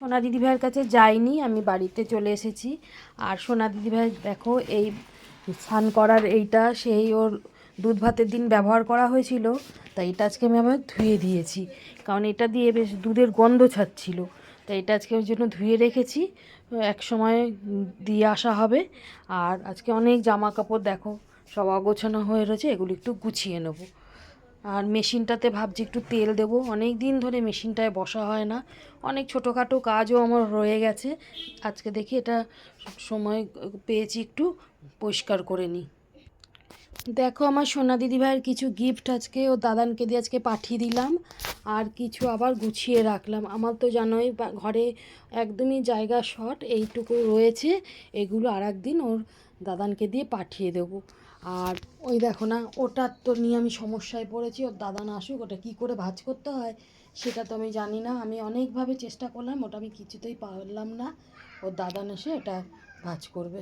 সোনা দিদিভাইয়ের কাছে যাইনি, আমি বাড়িতে চলে এসেছি। আর সোনা দিদিভাই দেখো এই স্নান করার এইটা সেই ওর দুধ ভাতের দিন ব্যবহার করা হয়েছিল, তাই এটা আজকে আমি আবার ধুয়ে দিয়েছি, কারণ এটা দিয়ে বেশ দুধের গন্ধ ছাড়ছিল। তাই এটা আজকে ওর জন্য ধুয়ে রেখেছি, এক সময় দিয়ে আসা হবে। আর আজকে অনেক জামা কাপড় দেখো সব অগোছানো হয়ে রয়েছে, এগুলো একটু গুছিয়ে নেবো। আর মেশিনটাতে ভাবছি একটু তেল দেবো, অনেক দিন ধরে মেশিনটায় বসা হয় না, অনেক ছোটোখাটো কাজও আমার রয়ে গেছে। আজকে দেখি এটা সময় পেয়েছি একটু পরিষ্কার করে নিই। দেখো আমার সোনা দিদিভাইয়ের কিছু গিফট আজকে ও দাদানকে দিয়ে আজকে পাঠিয়ে দিলাম, আর কিছু আবার গুছিয়ে রাখলাম। আমার তো জানোই ঘরে একদমই জায়গা শর্ট, এইটুকু রয়েছে, এগুলো আর একদিন ওর দাদানকে দিয়ে পাঠিয়ে দেবো। আর ওই দেখো না, ওটার তো নিয়ে আমি সমস্যায় পড়েছি, ওর দাদান আসুক, ওটা কী করে ভাঁজ করতে হয় সেটা তো আমি জানি না। আমি অনেকভাবে চেষ্টা করলাম, ওটা আমি কিছুতেই পারলাম না, ওর দাদান এসে এটা ভাঁজ করবে।